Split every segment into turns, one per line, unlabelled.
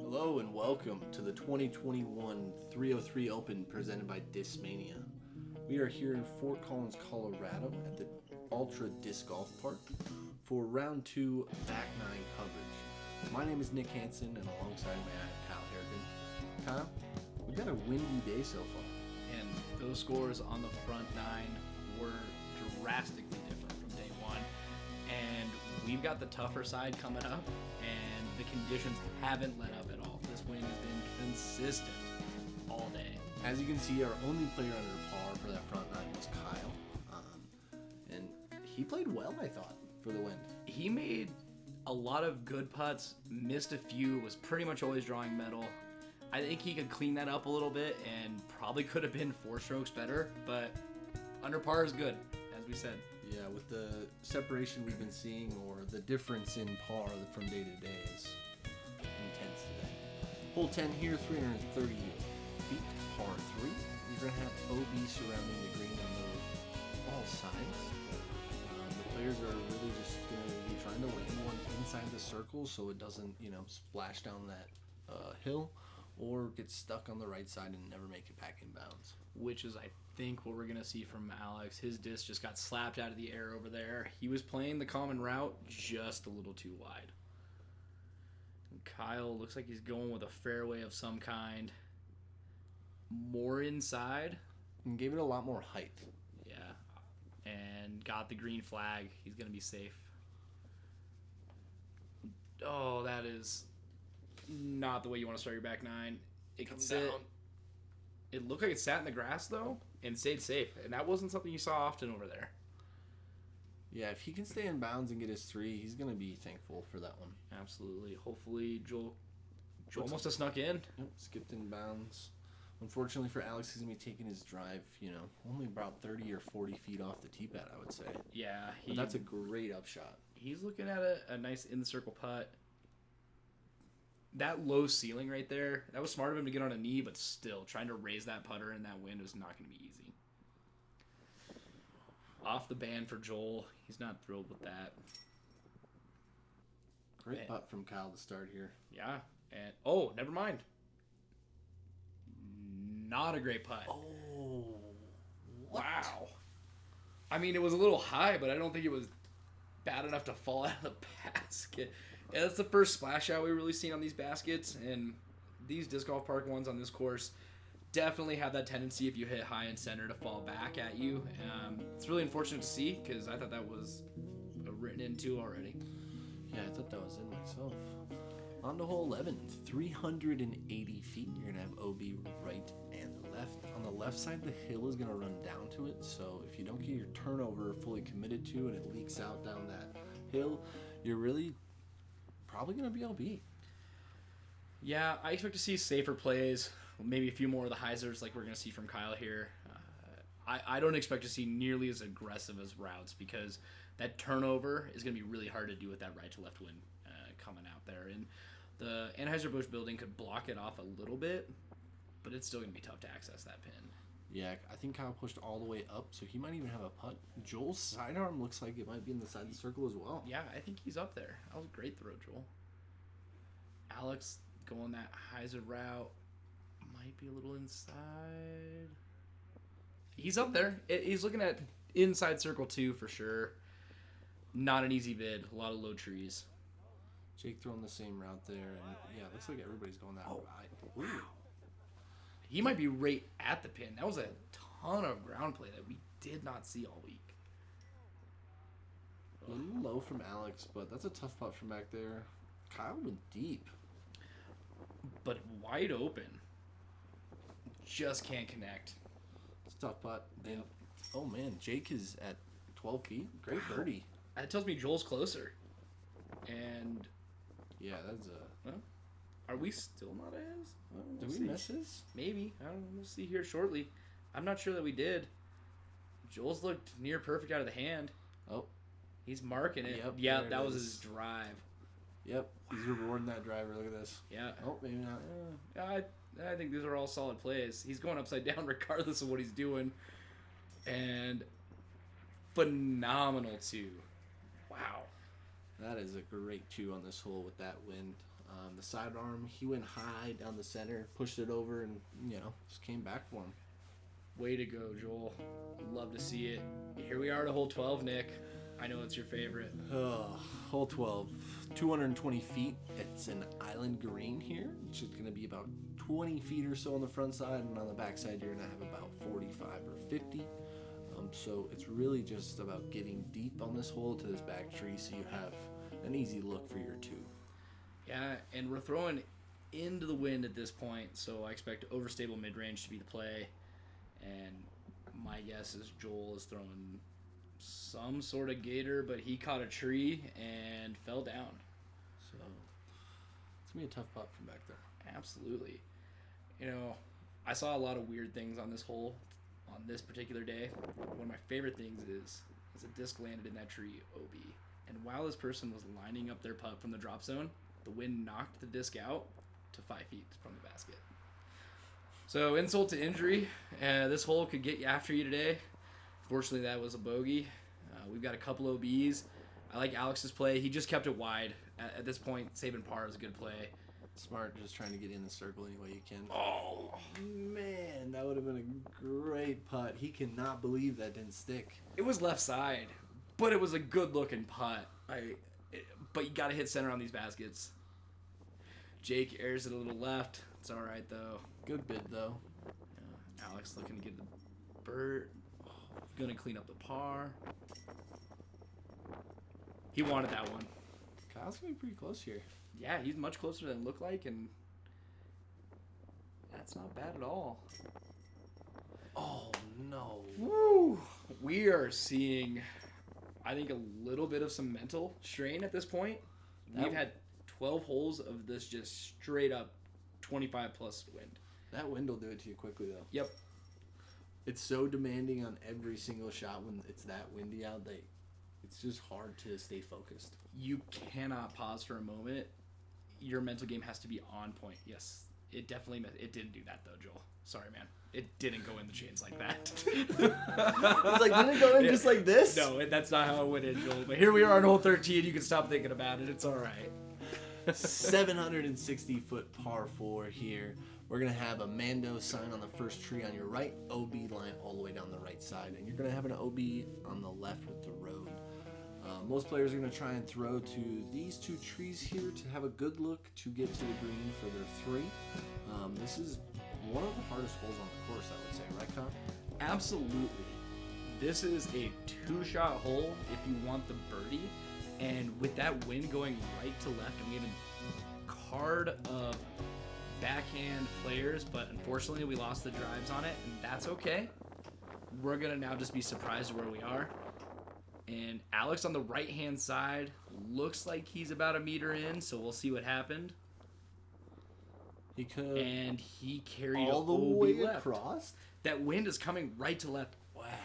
Hello and welcome to the 2021 303 Open presented by Discmania. We are here in Fort Collins, Colorado at the Ultra Disc Golf Park for round 2 back 9 coverage. My name is Nick Hanson and alongside me I have Kyle Harrigan. Kyle, we've got a windy day so far.
And those scores on the front 9 were drastically different from day 1. And we've got the tougher side coming up, and the conditions haven't let up at all. This wind has been consistent all day.
As you can see, our only player under par for that front 9 was Kyle. And he played well, I thought, for the wind.
He made a lot of good putts, missed a few, was pretty much always drawing metal. I think he could clean that up a little bit and probably could have been 4 strokes better, but under par is good, as we said.
Yeah, with the separation we've been seeing, or the difference in par from day to day is intense today. Hole 10 here, 330 feet, par 3. You're going to have OB surrounding the green on all sides. The players are really just going to be trying to land one inside the circle so it doesn't, splash down that hill or get stuck on the right side and never make it back in bounds.
Which is, I think, what we're going to see from Alex. His disc just got slapped out of the air over there. He was playing the common route just a little too wide. And Kyle looks like he's going with a fairway of some kind. More inside.
And gave it a lot more height.
Yeah. And got the green flag. He's going to be safe. Oh, that is not the way you want to start your back 9. It can sit. It looked like it sat in the grass, though, and stayed safe. And that wasn't something you saw often over there.
Yeah, if he can stay in bounds and get his 3, he's going to be thankful for that one.
Absolutely. Hopefully, Joel must have snuck in.
Yep, skipped in bounds. Unfortunately for Alex, he's going to be taking his drive, only about 30 or 40 feet off the tee pad, I would say.
Yeah.
But that's a great upshot.
He's looking at a nice in-the-circle putt. That low ceiling right there, that was smart of him to get on a knee, but still, trying to raise that putter in that wind was not going to be easy. Off the band for Joel. He's not thrilled with that.
Great putt from Kyle to start here.
Yeah. And never mind. Not a great putt.
Oh. What?
Wow. I mean, it was a little high, but I don't think it was bad enough to fall out of the basket. Yeah, that's the first splash out we've really seen on these baskets, and these Disc Golf Park ones on this course definitely have that tendency, if you hit high and center, to fall back at you. It's really unfortunate to see, because I thought that was written in too already.
Yeah, I thought that was in myself. On to hole 11, 380 feet. You're going to have OB right and left. On the left side, the hill is going to run down to it, so if you don't get your turnover fully committed to and it leaks out down that hill, you're really probably going to be LB.
Yeah, I expect to see safer plays, maybe a few more of the hyzers like we're going to see from Kyle here. I don't expect to see nearly as aggressive as routes, because that turnover is going to be really hard to do with that right to left wind coming out there. And the Anheuser-Busch building could block it off a little bit, but it's still going to be tough to access that pin.
Yeah, I think Kyle pushed all the way up, so he might even have a putt. Joel's sidearm looks like it might be in the side of the circle as well.
Yeah, I think he's up there. That was a great throw, Joel. Alex going that hyzer route might be a little inside. He's up there. He's looking at inside circle 2 for sure. Not an easy bid. A lot of low trees.
Jake throwing the same route there, and yeah, it looks like everybody's going that right.
Wow. He might be right at the pin. That was a ton of ground play that we did not see all week.
A little low from Alex, but that's a tough putt from back there. Kyle went deep.
But wide open. Just can't connect.
It's a tough putt. Yep. Oh, man, Jake is at 12 feet. Great birdie.
That tells me Joel's closer. And
yeah, that's
well, are we still not at his? Well,
did we miss his?
Maybe. I don't know. We'll see here shortly. I'm not sure that we did. Joel's looked near perfect out of the hand.
Oh.
He's marking it.
Yep,
yeah, that was his drive.
Yep, he's rewarding that driver. Look at this.
Yeah.
Oh, maybe not.
I think these are all solid plays. He's going upside down regardless of what he's doing. And phenomenal, too. Wow.
That is a great chew on this hole with that wind. The sidearm, he went high down the center, pushed it over, and, just came back for him.
Way to go, Joel. Love to see it. Here we are to hole 12, Nick. I know it's your favorite.
Hole 12, 220 feet. It's an island green here, which is going to be about 20 feet or so on the front side, and on the back side you're going to have about 45 or 50. So it's really just about getting deep on this hole to this back tree so you have an easy look for your 2.
Yeah, and we're throwing into the wind at this point, so I expect overstable mid-range to be the play. And my guess is Joel is throwing some sort of gator, but he caught a tree and fell down.
So it's going to be a tough putt from back there.
Absolutely. I saw a lot of weird things on this hole on this particular day. One of my favorite things is a disc landed in that tree OB. And while this person was lining up their putt from the drop zone, the wind knocked the disc out to 5 feet from the basket. So insult to injury, this hole could get you after you today. Fortunately, that was a bogey. We've got a couple OBs. I like Alex's play. He just kept it wide. At this point, saving par is a good play.
Smart, just trying to get in the circle any way you can.
Oh,
man, that would have been a great putt. He cannot believe that didn't stick.
It was left side, but it was a good-looking putt. But you got to hit center on these baskets. Jake airs it a little left. It's all right, though.
Good bid, though.
Alex looking to get the bird. Going to clean up the par. He wanted that one.
Kyle's going to be pretty close here.
Yeah, he's much closer than it looked like, and that's not bad at all.
Oh, no.
Woo! We are seeing, I think, a little bit of some mental strain at this point. We've had 12 holes of this just straight up 25-plus wind.
That wind will do it to you quickly, though.
Yep.
It's so demanding on every single shot when it's that windy out that it's just hard to stay focused.
You cannot pause for a moment. Your mental game has to be on point. Yes, it definitely it didn't do that, though, Joel. Sorry, man. It didn't go in the chains like that.
It's like, didn't it go in just like this?
No, that's not how it went in, Joel. But here we are on hole 13. You can stop thinking about it. It's all right.
760-foot par 4 here. We're going to have a Mando sign on the first tree on your right, OB line all the way down the right side. And you're going to have an OB on the left with the road. Most players are going to try and throw to these 2 trees here to have a good look to get to the green for their 3. This is one of the hardest holes on the course, I would say. Right, Con?
Absolutely. This is a 2-shot hole if you want the birdie. And with that wind going right to left, and we have a card of backhand players, but unfortunately we lost the drives on it, and that's okay. We're going to now just be surprised where we are. And Alex on the right-hand side looks like he's about a meter in, so we'll see what happened.
He could.
And he carried
all the
OB
way
left.
Across?
That wind is coming right to left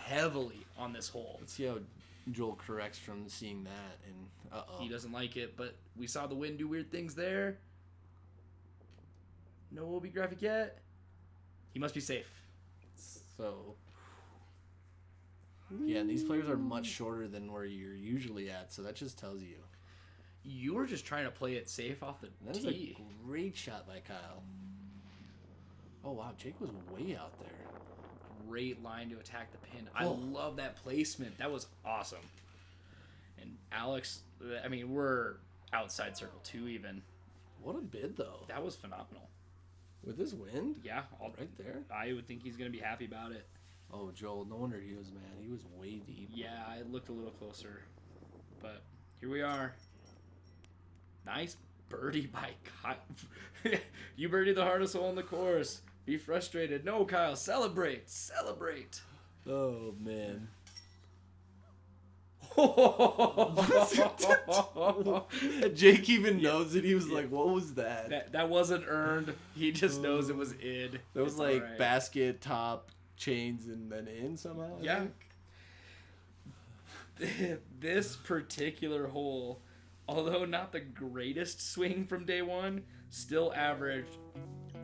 heavily on this hole.
Let's see how Joel corrects from seeing that. And
He doesn't like it, but we saw the wind do weird things there. No OB graphic yet. He must be safe.
So, yeah, these players are much shorter than where you're usually at, so that just tells you.
You were just trying to play it safe off the
That is
tee.
a great shot by Kyle. Oh, wow, Jake was way out there.
Great line to attack the pin. I love that placement. That was awesome. And Alex, I mean, we're outside circle 2 even.
What a bid, though.
That was phenomenal.
With this wind?
Yeah.
Right there?
I would think he's going to be happy about it.
Oh, Joel, no wonder he was mad. He was way deep.
Yeah, I looked a little closer. But here we are. Nice birdie by Kyle. You birdied the hardest hole in the course. Be frustrated. No, Kyle, celebrate. Celebrate.
Oh, man. Jake even knows it. He was like, what was that?
That wasn't earned. He just knows it was id.
That was like right. Basket, top, chains, and then in somehow.
Yeah. This particular hole although not the greatest swing from day one, still averaged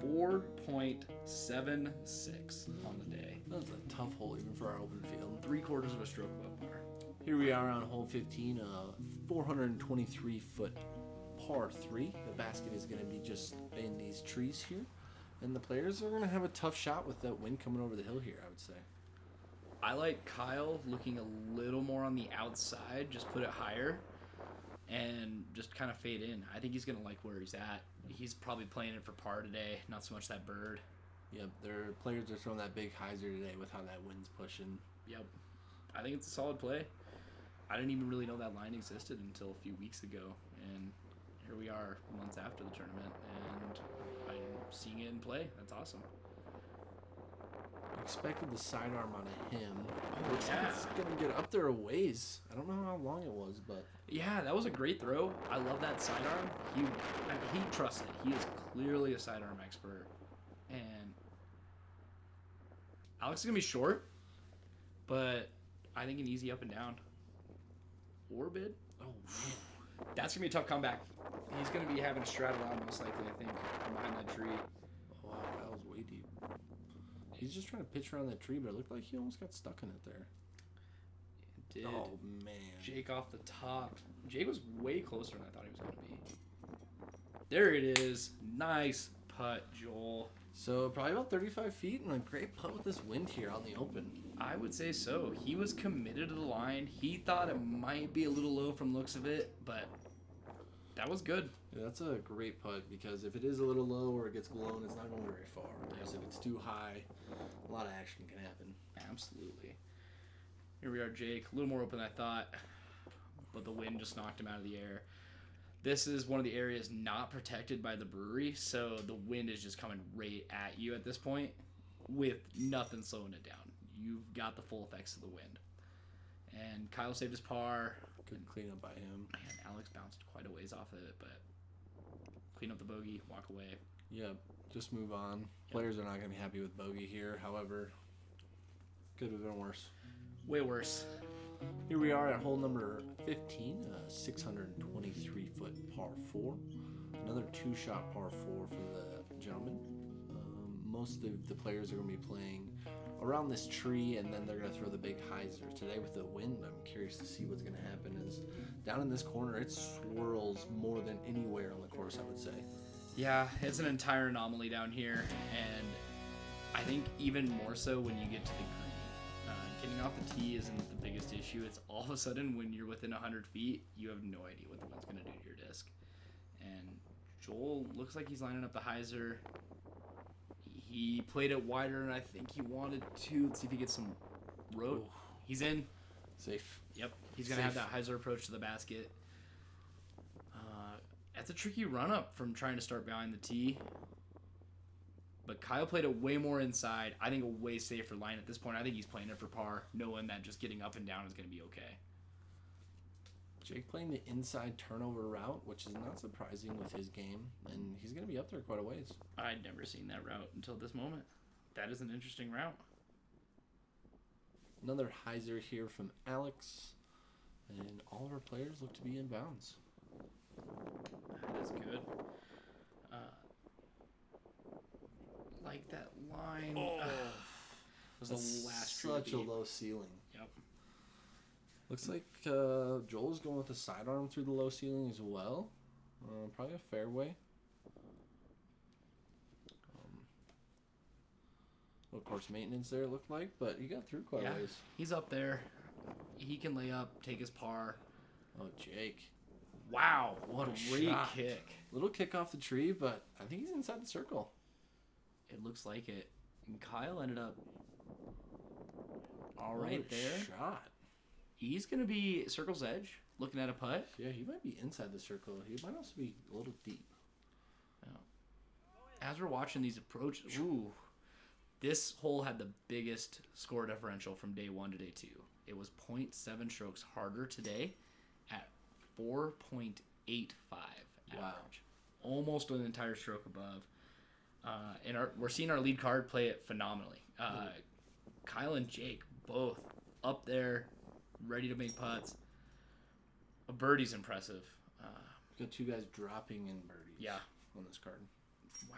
4.76 on the day.
That was a tough hole even for our open field.
3/4 of a stroke above par.
Here we are on hole 15, 423-foot par 3. The basket is going to be just in these trees here. And the players are going to have a tough shot with that wind coming over the hill here, I would say.
I like Kyle looking a little more on the outside, just put it higher, and just kind of fade in. I think he's going to like where he's at. He's probably playing it for par today, not so much that bird.
Yep, their players are throwing that big hyzer today with how that wind's pushing.
Yep. I think it's a solid play. I didn't even really know that line existed until a few weeks ago, and here we are months after the tournament, and I'm seeing it in play. That's awesome.
Expected the sidearm on him.
Oh,
Looks like
yeah.
it's going to get up there a ways. I don't know how long it was, but...
Yeah, that was a great throw. I love that sidearm. He trusts it. He is clearly a sidearm expert. And Alex is going to be short, but I think an easy up and down. Orbit?
Oh, man.
That's going to be a tough comeback. He's going to be having to straddle out most likely, I think, from behind that tree.
Oh, wow, that was way deep. He's just trying to pitch around that tree, but it looked like he almost got stuck in it there.
It did.
Oh, man.
Jake off the top. Jake was way closer than I thought he was going to be. There it is. Nice putt, Joel.
So probably about 35 feet and a great putt with this wind here on the open.
I would say so. He was committed to the line. He thought it might be a little low from looks of it, but that was good.
Yeah, that's a great putt because if it is a little low or it gets blown, it's not going very far. Whereas if it's too high, a lot of action can happen.
Absolutely. Here we are, Jake. A little more open than I thought, but the wind just knocked him out of the air. This is one of the areas not protected by the brewery, so the wind is just coming right at you at this point with nothing slowing it down. You've got the full effects of the wind. And Kyle saved his par.
Good cleanup by him.
And Alex bounced quite a ways off of it, but clean up the bogey, walk away.
Yeah, just move on. Players are not going to be happy with bogey here. However, could have been worse.
Way worse.
Here we are at hole number 15, 623-foot par 4. Another two-shot par 4 for the gentleman. Most of the players are going to be playing around this tree, and then they're going to throw the big hyzer. Today with the wind, I'm curious to see what's going to happen. Is down in this corner, it swirls more than anywhere on the course, I would say.
Yeah, it's an entire anomaly down here, and I think even more so when you get to the green. Getting off the tee isn't the biggest issue. It's all of a sudden when you're within 100 feet, you have no idea what the wind's going to do to your disc. And Joel looks like he's lining up the hyzer. He played it wider than I think he wanted to. Let's see if he gets some road.
Ooh.
He's in.
Safe.
Yep. He's going to have that hyzer approach to the basket. That's a tricky run-up from trying to start behind the tee. But Kyle played it way more inside. I think a way safer line at this point. I think he's playing it for par, knowing that just getting up and down is going to be okay.
Jake playing the inside turnover route, which is not surprising with his game, and he's going to be up there quite a ways.
I'd never seen that route until this moment. That is an interesting route.
Another hyzer here from Alex, and all of our players look to be in bounds.
That is good. Like that line.
Oh,
was
that's
the last tree
such
to
a
beat.
low ceiling.
Yep.
Looks like Joel's going with the sidearm through the low ceiling as well. Probably a fairway. Of course, maintenance there it looked like, but he got through quite a ways.
He's up there. He can lay up, take his par.
Oh, Jake.
Wow,
What a
great
shot.
kick.
Little kick off the tree, but I think he's inside the circle.
It looks like it. And Kyle ended up all
What
right
a
there.
shot.
He's going to be circle's edge, looking at a putt.
Yeah, he might be inside the circle. He might also be a little deep.
As we're watching these approaches, ooh, this hole had the biggest score differential from day 1 to day 2. It was 0.7 strokes harder today at 4.85 average.
Wow.
Almost an entire stroke above. And we're seeing our lead card play it phenomenally. Kyle and Jake both up there, ready to make putts. A birdie's impressive.
Got two guys dropping in birdies.
Yeah.
On this card.
Wow.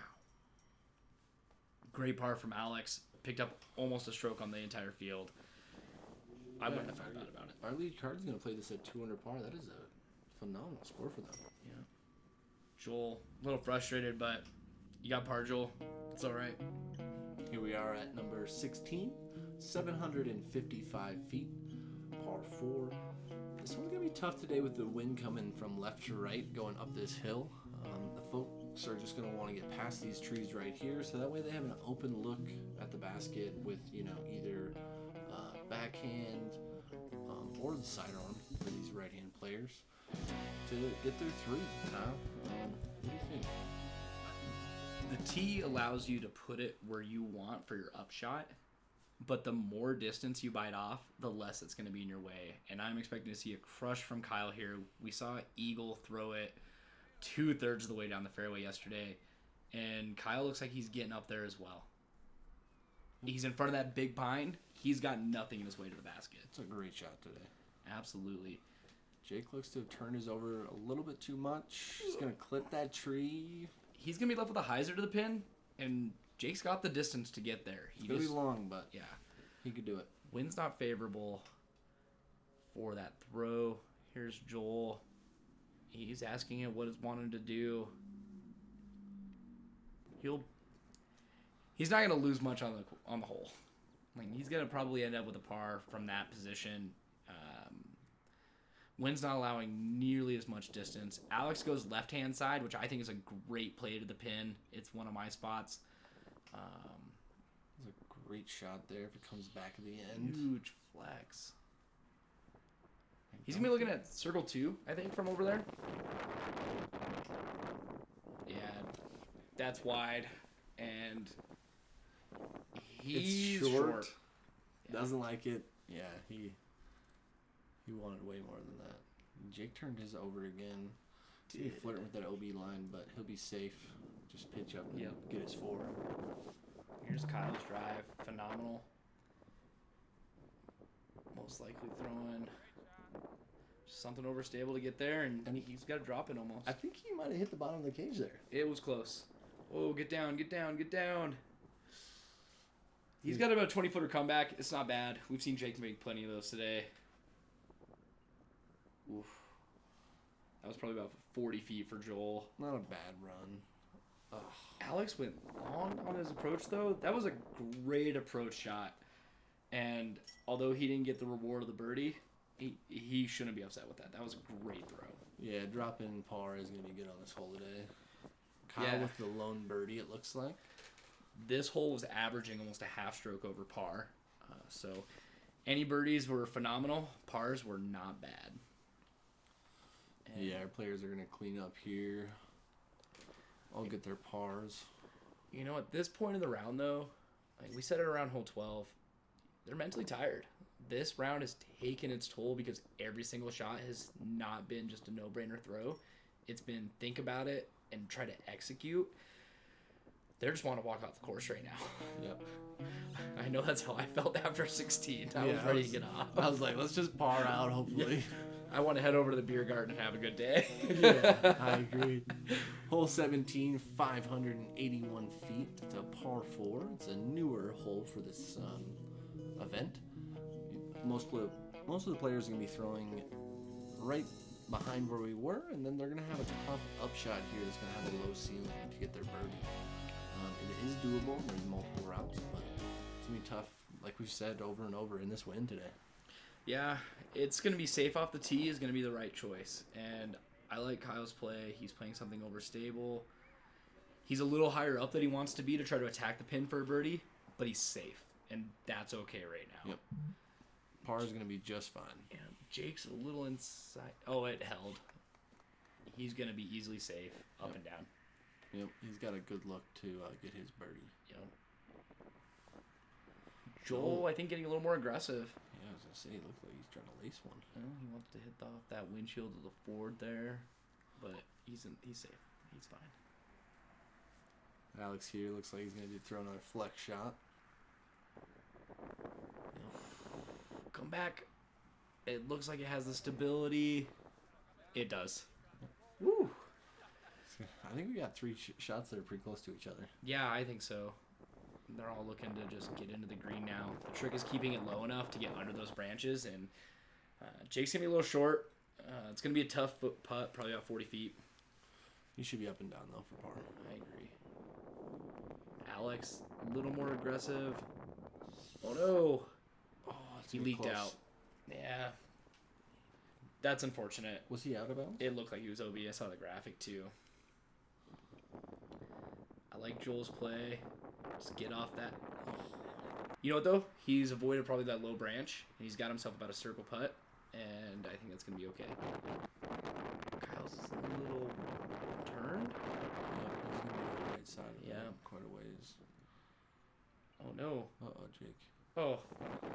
Great par from Alex. Picked up almost a stroke on the entire field. I wouldn't have felt bad about it.
Our lead card's going to play this at 200 par. That is a phenomenal score for them.
Yeah. Joel, a little frustrated, but you got par, Joel. It's all right.
Here we are at number 16, 755 feet, par 4. This one's going to be tough today with the wind coming from left to right going up this hill. The folks are just going to want to get past these trees right here, so that way they have an open look at the basket with, either backhand or the sidearm for these right-hand players to get their three. Kyle, what do you think?
The tee allows you to put it where you want for your upshot, but the more distance you bite off, the less it's going to be in your way. And I'm expecting to see a crush from Kyle here. We saw Eagle throw it 2/3 of the way down the fairway yesterday, and Kyle looks like he's getting up there as well. He's in front of that big pine. He's got nothing in his way to the basket.
It's a great shot today.
Absolutely.
Jake looks to have turned his over a little bit too much. He's going to clip that tree.
He's going to be left with a hyzer to the pin, and Jake's got the distance to get there.
It's going to be long, but
yeah,
he could do it.
Wind's not favorable for that throw. Here's Joel. He's asking him what he's wanting to do. He's not going to lose much on the hole. Like, he's going to probably end up with a par from that position. Wind's not allowing nearly as much distance. Alex goes left-hand side, which I think is a great play to the pin. It's one of my spots.
It's a great shot there if it comes back at the end.
Huge flex. He's going to be looking at circle 2, I think, from over there. Yeah, that's wide. And he's short.
Yeah. Doesn't like it. Yeah, he wanted way more than that. Jake turned his over again. He's flirting with that OB line, but he'll be safe. Just pitch up and get his 4.
Here's Kyle's drive. Phenomenal. Most likely throwing something overstable to get there, and he's got to drop it almost.
I think he might have hit the bottom of the cage there.
It was close. Oh, get down, get down, get down. He's got about a 20-footer comeback. It's not bad. We've seen Jake make plenty of those today. Oof. That was probably about 40 feet for Joel.
Not a bad run. Ugh.
Alex went long on his approach, though. That was a great approach shot. And although he didn't get the reward of the birdie, he shouldn't be upset with that. That was a great throw.
Yeah, dropping par is going to be good on this hole today. Kyle with the lone birdie, it looks like.
This hole was averaging almost a half stroke over par. So any birdies were phenomenal. Pars were not bad. And
yeah, our players are going to clean up here. I'll get their pars.
You know, at this point in the round, though, like we said it around hole 12, they're mentally tired. This round has taken its toll because every single shot has not been just a no-brainer throw. It's been think about it and try to execute. They just want to walk off the course right now.
Yep.
I know that's how I felt after 16. I was ready to get off.
I was like, let's just par out, hopefully.
I want to head over to the Biergarten and have a good day.
Yeah, I agree. Hole 17, 581 feet. It's a par 4. It's a newer hole for this event. Most of the players are going to be throwing right behind where we were, and then they're going to have a tough upshot here that's going to have a low ceiling to get their birdie. It is doable. There's multiple routes, but it's going to be tough, like we've said over and over in this win today.
Yeah, it's going to be safe off the tee is going to be the right choice. And I like Kyle's play. He's playing something overstable. He's a little higher up than he wants to be to try to attack the pin for a birdie, but he's safe, and that's okay right now.
Yep. Par is going to be just fine.
Yeah, Jake's a little inside. Oh, it held. He's going to be easily safe up and down.
Yep, he's got a good look to get his birdie.
Yep. Joel, I think, getting a little more aggressive.
Yeah, I was going to say, he looked like he's trying to lace one.
Well, he wants to hit off that windshield of the Ford there, but he's safe. He's fine.
Alex here looks like he's going to be throwing a flex shot.
Come back. It looks like it has the stability. It does. Woo!
I think we got three shots that are pretty close to each other.
Yeah, I think so. They're all looking to just get into the green now. The trick is keeping it low enough to get under those branches, and Jake's going to be a little short. It's going to be a tough putt, probably about 40 feet.
He should be up and down, though, for par.
I agree. Alex, a little more aggressive. Oh, no.
Oh,
He leaked out. Yeah. That's unfortunate.
Was he out of bounds?
It looked like he was OB. I saw the graphic, too. I like Joel's play. Just get off that. You know what, though? He's avoided probably that low branch, and he's got himself about a circle putt, and I think that's going to be okay. Kyle's a little turned.
Yep, he's going to be on the right side of
Yeah.
quite a ways.
Oh, no.
Uh-oh, Jake.
Oh.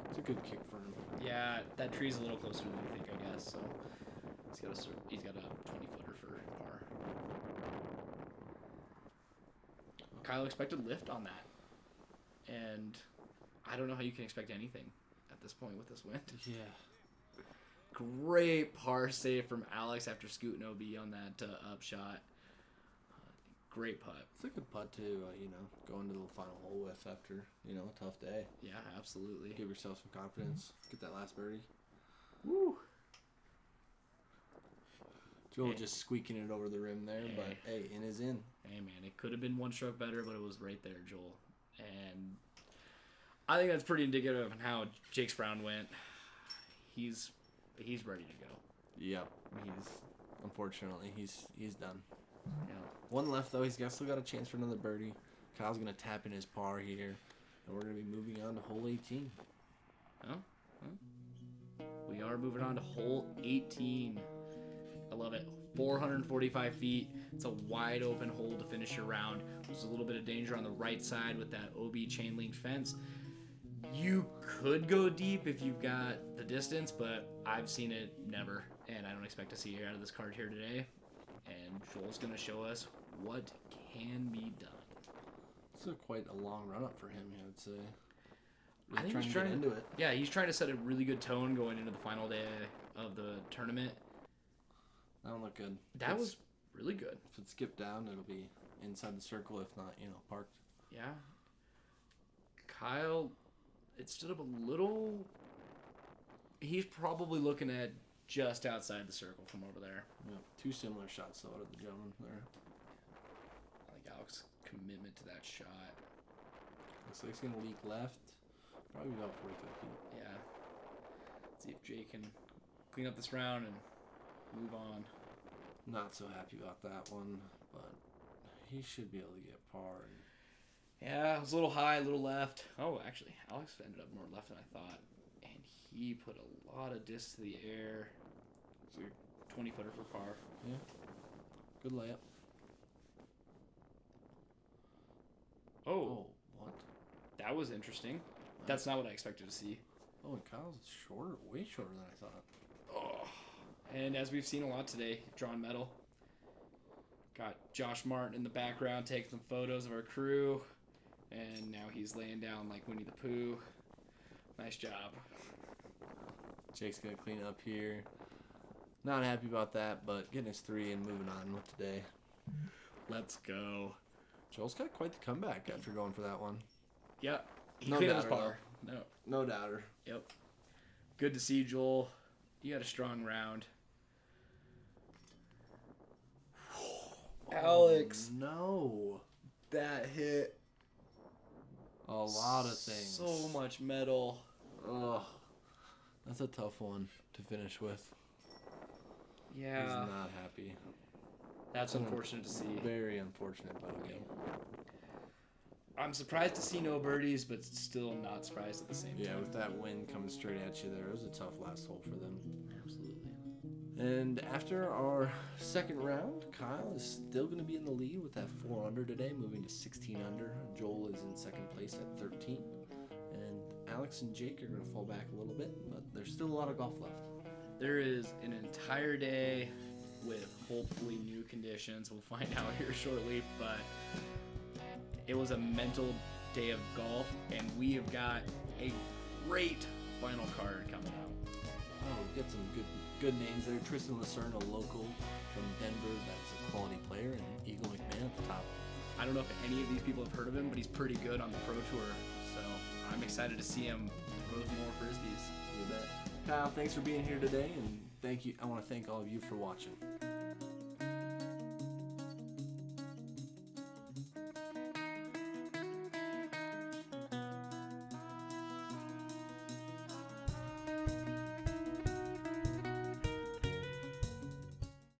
It's a good kick for him.
Yeah, that tree's a little closer than you think, I guess, so he's got a 20-footer for par. Kyle expected lift on that, and I don't know how you can expect anything at this point with this wind.
Yeah.
Great par save from Alex after scooting OB on that up shot. Great putt.
It's a good putt to, go into the final hole with after, a tough day.
Yeah, absolutely.
Give yourself some confidence. Get that last birdie.
Woo!
Joel just squeaking it over the rim there, but hey, in is in.
Hey, man, it could have been one stroke better, but it was right there, Joel. And I think that's pretty indicative of how Jake's round went. He's ready to go.
Yep, unfortunately he's done.
Yeah.
One left though. He's still got a chance for another birdie. Kyle's gonna tap in his par here, and we're gonna be moving on to hole 18.
Oh, we are moving on to hole 18. I love it. 445 feet. It's a wide open hole to finish your round. There's a little bit of danger on the right side with that OB chain link fence. You could go deep if you've got the distance, but I've seen it never, and I don't expect to see it out of this card here today. And Joel's going to show us what can be done.
It's quite a long run-up for him, I would say.
I think he's trying to get into it. Yeah, he's trying to set a really good tone going into the final day of the tournament.
That don't look good.
That was really good.
If it skipped down, it'll be inside the circle, if not, parked.
Yeah. Kyle, it stood up a little. He's probably looking at just outside the circle from over there.
Yeah, two similar shots, though, out of the gentleman there.
I like Alex's commitment to that shot.
Looks like he's going to leak left. Probably about 45 feet.
Yeah. Let's see if Jake can clean up this round and move on.
Not so happy about that one, but he should be able to get par.
Yeah, it was a little high, a little left. Oh, actually, Alex ended up more left than I thought. And he put a lot of disc to the air. It's a 20-footer for par.
Yeah. Good layup.
Oh,
what?
That was interesting. That's not what I expected to see.
Oh, and Kyle's shorter, way shorter than I thought.
Oh. And as we've seen a lot today, drawn metal. Got Josh Martin in the background taking some photos of our crew. And now he's laying down like Winnie the Pooh. Nice job.
Jake's going to clean up here. Not happy about that, but getting his 3 and moving on with the day.
Let's go.
Joel's got quite the comeback after going for that one.
Yep. He
No
cleaned up his
doubter,
par.
No doubter.
Yep. Good to see, Joel. You had a strong round. Alex.
No.
That hit
A lot of things.
so much metal.
Ugh. That's a tough one to finish with.
Yeah.
He's not happy.
That's unfortunate to see.
Very unfortunate, buddy.
I'm surprised to see no birdies, but still not surprised at the same time.
Yeah, with that wind coming straight at you there, it was a tough last hole for them.
Absolutely.
And after our second round, Kyle is still going to be in the lead with that 4 under today, moving to 16 under. Joel is in second place at 13. And Alex and Jake are going to fall back a little bit, but there's still a lot of golf left.
There is an entire day with hopefully new conditions. We'll find out here shortly, but it was a mental day of golf, and we have got a great final card coming out.
Oh, we've got some good names there. Tristan Lucerne, a local from Denver, that's a quality player, and Eagle McMahon at the top.
I don't know if any of these people have heard of him, but he's pretty good on the Pro Tour. So I'm excited to see him throw more frisbees.
You bet. Kyle, thanks for being here today, and thank you. I want to thank all of you for watching.